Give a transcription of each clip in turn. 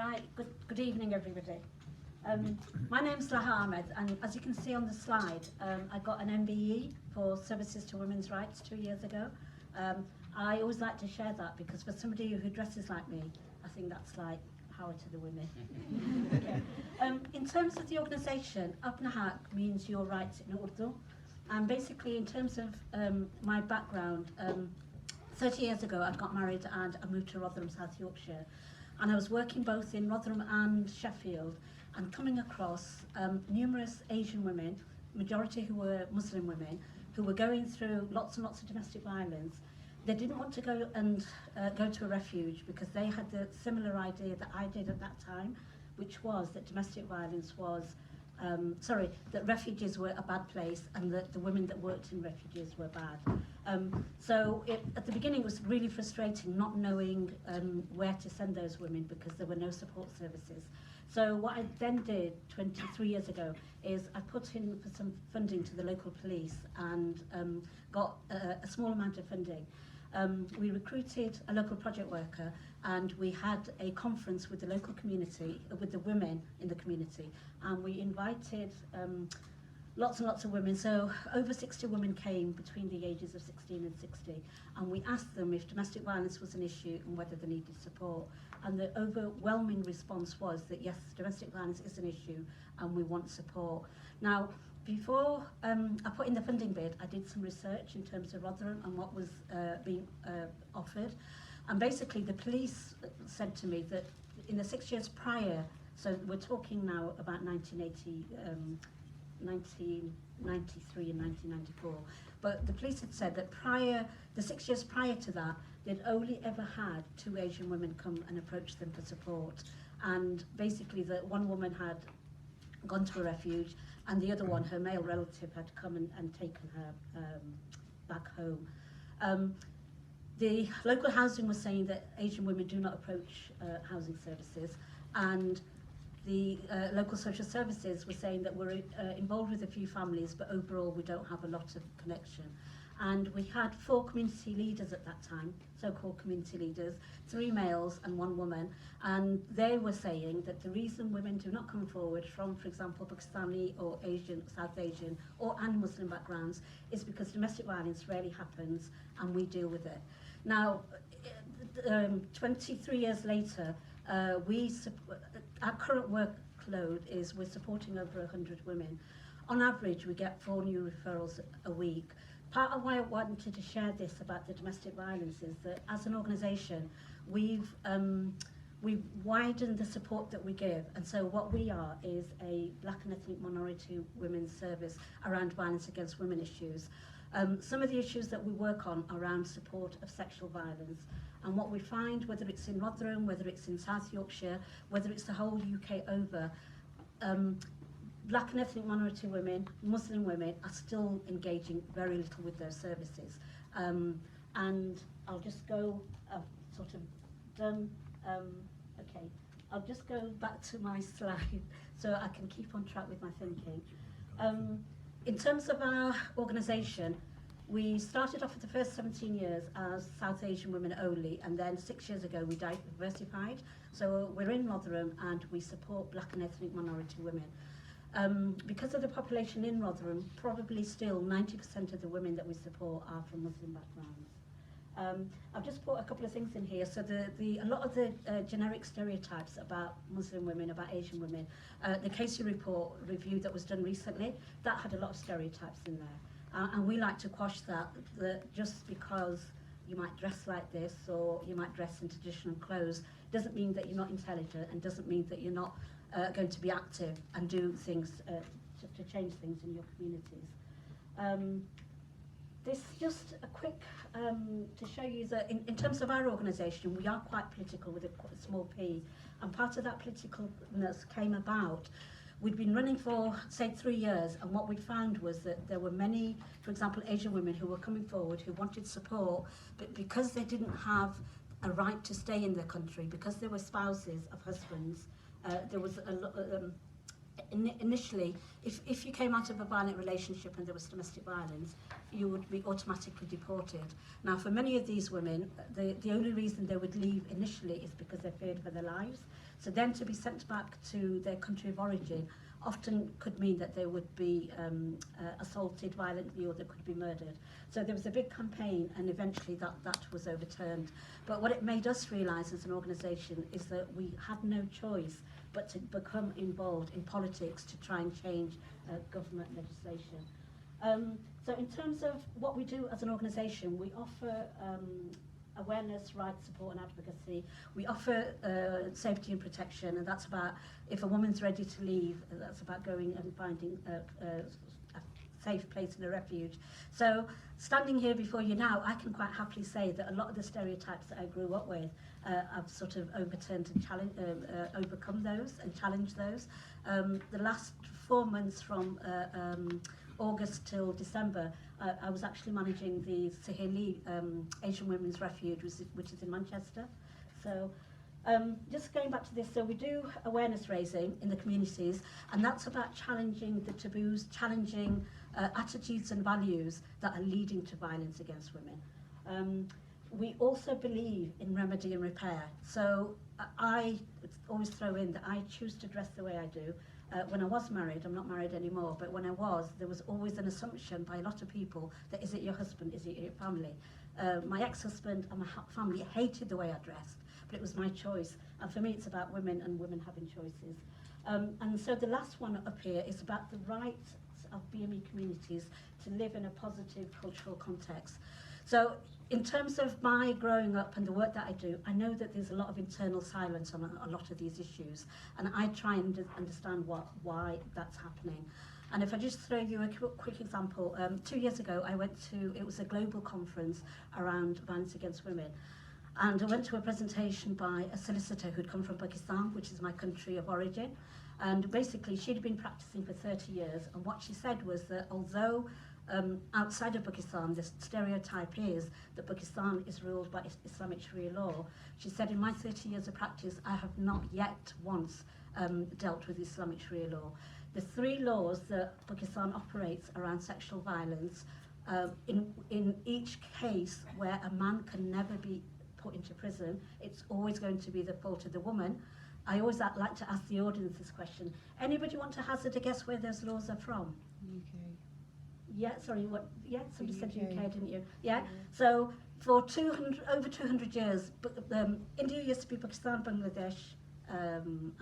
Right, good evening everybody. My name's Laha Ahmed, and as you can see on the slide, I got an MBE for Services to Women's Rights 2 years ago. I always like to share that because for somebody who dresses like me, I think that's like power to the women. Okay. In terms of the organisation, Apna Haq means your rights in Urdu. And basically in terms of my background, 30 years ago I got married and I moved to Rotherham, South Yorkshire. And I was working both in Rotherham and Sheffield and coming across numerous Asian women, majority who were Muslim women, who were going through lots and lots of domestic violence. They didn't want to go and go to a refuge because they had the similar idea that I did at that time, which was that domestic violence was, that refuges were a bad place and that the women that worked in refuges were bad. So at the beginning it was really frustrating not knowing where to send those women because there were no support services. So what I then did 23 years ago is I put in for some funding to the local police and got a small amount of funding. We recruited a local project worker and we had a conference with the local community, with the women in the community, and we invited lots and lots of women. So over 60 women came between the ages of 16 and 60, and we asked them if domestic violence was an issue and whether they needed support. And the overwhelming response was that yes, domestic violence is an issue and we want support. Now, before I put in the funding bid, I did some research in terms of Rotherham and what was being offered. And basically the police said to me that in the 6 years prior, so we're talking now about 1993 and 1994, but the police had said that the 6 years prior to that, they'd only ever had 2 Asian women come and approach them for support. And basically that one woman had gone to a refuge and the other one, her male relative, had come and taken her back home. The local housing was saying that Asian women do not approach housing services, and the local social services were saying that we're involved with a few families, but overall we don't have a lot of connection. And we had 4 community leaders at that time, so-called community leaders, 3 males and 1 woman, and they were saying that the reason women do not come forward from, for example, Pakistani or Asian, South Asian and Muslim backgrounds is because domestic violence rarely happens and we deal with it. Now, 23 years later, our current workload is we're supporting over 100 women. On average, we get 4 new referrals a week. Part of why I wanted to share this about the domestic violence is that as an organisation, we've widened the support that we give, and so what we are is a Black and ethnic minority women's service around violence against women issues. Some of the issues that we work on are around support of sexual violence, and what we find, whether it's in Rotherham, whether it's in South Yorkshire, whether it's the whole UK over, Black and ethnic minority women, Muslim women are still engaging very little with those services. And I'll just go, I've sort of done, okay, I'll just go back to my slide so I can keep on track with my thinking. In terms of our organisation, we started off for the first 17 years as South Asian women only, and then 6 years ago we diversified. So we're in Rotherham and we support Black and ethnic minority women. Because of the population in Rotherham, probably still 90% of the women that we support are from Muslim backgrounds. I've just put a couple of things in here. So a lot of the generic stereotypes about Muslim women, about Asian women, the Casey report review that was done recently, that had a lot of stereotypes in there. And we like to quash that just because you might dress like this or you might dress in traditional clothes doesn't mean that you're not intelligent and doesn't mean that you're not going to be active and do things to change things in your communities. This just a quick to show you that in terms of our organisation, we are quite political with a small p, and part of that politicalness came about. We'd been running for, say, 3 years, and what we found was that there were many, for example, Asian women who were coming forward who wanted support, but because they didn't have a right to stay in the country, because they were spouses of husbands, there was initially, if you came out of a violent relationship and there was domestic violence, you would be automatically deported. Now, for many of these women, the only reason they would leave initially is because they feared for their lives. So then to be sent back to their country of origin often could mean that they would be assaulted violently or they could be murdered. So there was a big campaign, and eventually that was overturned. But what it made us realise as an organisation is that we had no choice but to become involved in politics to try and change government legislation. So in terms of what we do as an organisation, we offer awareness, rights, support and advocacy. We offer safety and protection, and that's about if a woman's ready to leave, that's about going and finding a safe place and a refuge. So standing here before you now, I can quite happily say that a lot of the stereotypes that I grew up with, I've sort of overturned and overcome those and challenged those. The last 4 months from August till December, I was actually managing the Saheli Asian Women's Refuge, which is in Manchester. So just going back to this, so we do awareness raising in the communities, and that's about challenging the taboos, challenging attitudes and values that are leading to violence against women. We also believe in remedy and repair. So I always throw in that I choose to dress the way I do. When I was married, I'm not married anymore, but when I was, there was always an assumption by a lot of people that is it your husband, is it your family? My ex-husband and my family hated the way I dressed, but it was my choice. And for me, it's about women and women having choices. And so the last one up here is about the rights of BME communities to live in a positive cultural context. So in terms of my growing up and the work that I do, I know that there's a lot of internal silence on a lot of these issues, and I try and understand why that's happening. And if I just throw you a quick example, 2 years ago I went to, it was a global conference around violence against women, and I went to a presentation by a solicitor who'd come from Pakistan, which is my country of origin, and basically she'd been practicing for 30 years, and what she said was that although outside of Pakistan, the stereotype is that Pakistan is ruled by Islamic Sharia law. She said, in my 30 years of practice, I have not yet once dealt with Islamic Sharia law. The 3 laws that Pakistan operates around sexual violence, in each case where a man can never be put into prison, it's always going to be the fault of the woman. I always like to ask the audience this question. Anybody want to hazard a guess where those laws are from? UK. Yeah, sorry, what? Yeah, somebody said UK. UK, didn't you? Yeah. So for over 200 years, India used to be Pakistan, Bangladesh, and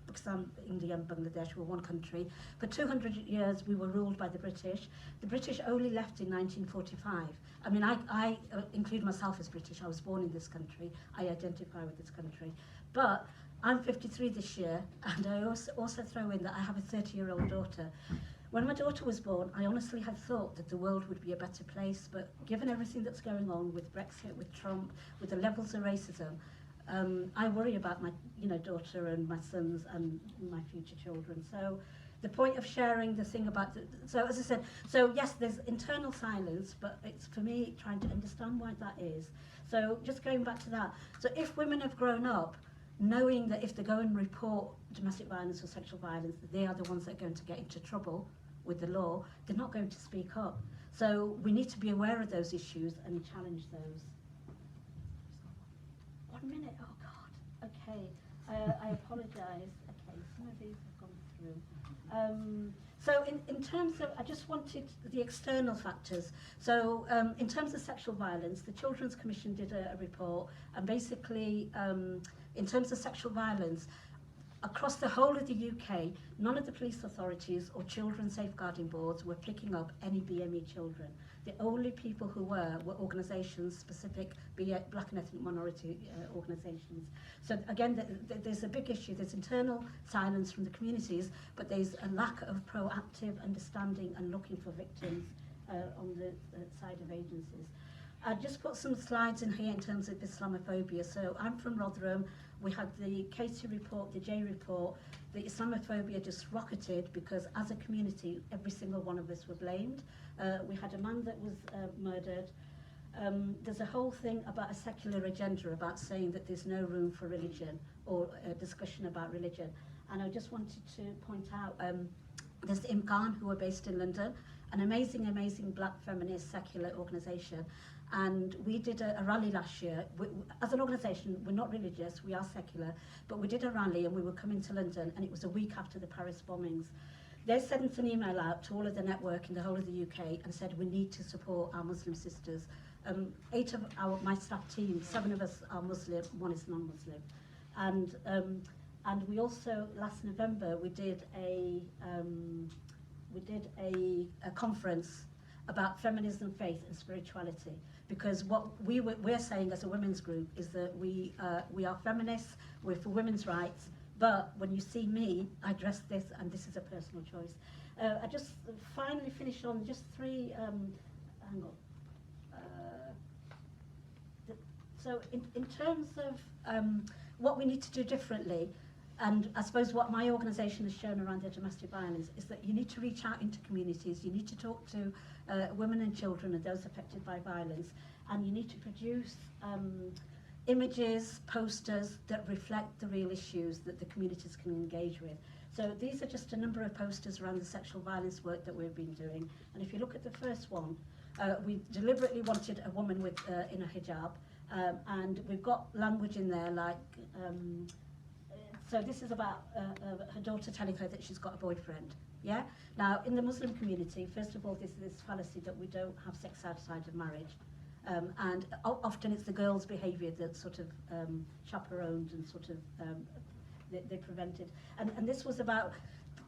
Pakistan, India and Bangladesh were one country. For 200 years, we were ruled by the British. The British only left in 1945. I mean, I include myself as British. I was born in this country. I identify with this country. But I'm 53 this year, and I also throw in that I have a 30-year-old daughter. When my daughter was born, I honestly had thought that the world would be a better place, but given everything that's going on with Brexit, with Trump, with the levels of racism, I worry about my daughter and my sons and my future children. So the point of sharing the thing about, so as I said, so yes, there's internal silence, but it's for me trying to understand why that is. So just going back to that, so if women have grown up knowing that if they go and report domestic violence or sexual violence, they are the ones that are going to get into trouble with the law, they're not going to speak up. So we need to be aware of those issues and challenge those. 1 minute, oh God, okay. I apologise. Okay, some of these have gone through. So in terms of, I just wanted the external factors. So in terms of sexual violence, the Children's Commission did a report, and basically in terms of sexual violence, across the whole of the UK, none of the police authorities or children's safeguarding boards were picking up any BME children. The only people who were organisations, specific black and ethnic minority organisations. So again, there's a big issue. There's internal silence from the communities, but there's a lack of proactive understanding and looking for victims on the side of agencies. I just put some slides in here in terms of Islamophobia. So I'm from Rotherham. We had the Casey report, the J report. The Islamophobia just rocketed because as a community, every single one of us were blamed. We had a man that was murdered. There's a whole thing about a secular agenda about saying that there's no room for religion or a discussion about religion. And I just wanted to point out, there's Imkan, who are based in London, an amazing black feminist secular organisation. And we did a rally last year. As an organisation, we're not religious, we are secular, but we did a rally and we were coming to London, and it was a week after the Paris bombings. They sent an email out to all of the network in the whole of the UK and said we need to support our Muslim sisters. 8 of my staff team, 7 of us are Muslim, 1 is non-Muslim. And we also, last November, we did a conference about feminism, faith and spirituality, because what we're saying as a women's group is that we are feminists, we're for women's rights, but when you see me, I dress this and this is a personal choice. I just finally finished on just 3, hang on. So in terms of what we need to do differently, and I suppose what my organisation has shown around the domestic violence is that you need to reach out into communities, you need to talk to women and children and those affected by violence, and you need to produce images, posters that reflect the real issues that the communities can engage with. So these are just a number of posters around the sexual violence work that we've been doing. And if you look at the first one, we deliberately wanted a woman with in a hijab, and we've got language in there like, so this is about her daughter telling her that she's got a boyfriend. Yeah. Now, in the Muslim community, first of all, there's this fallacy that we don't have sex outside of marriage, and often it's the girl's behaviour that's sort of chaperoned and sort of they prevented. And this was about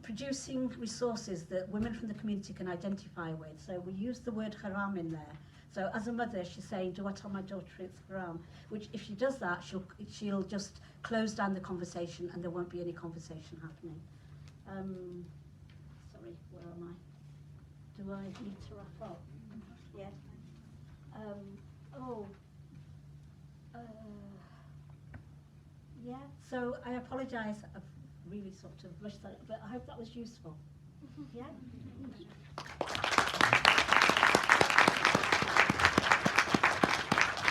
producing resources that women from the community can identify with. So we used the word haram in there. So as a mother, she's saying, do I tell my daughter it's haram? Which, if she does that, she'll just close down the conversation and there won't be any conversation happening. Sorry, where am I? Do I need to wrap up? Yeah. Yeah, so I apologise, I've really sort of rushed that, but I hope that was useful. Yeah?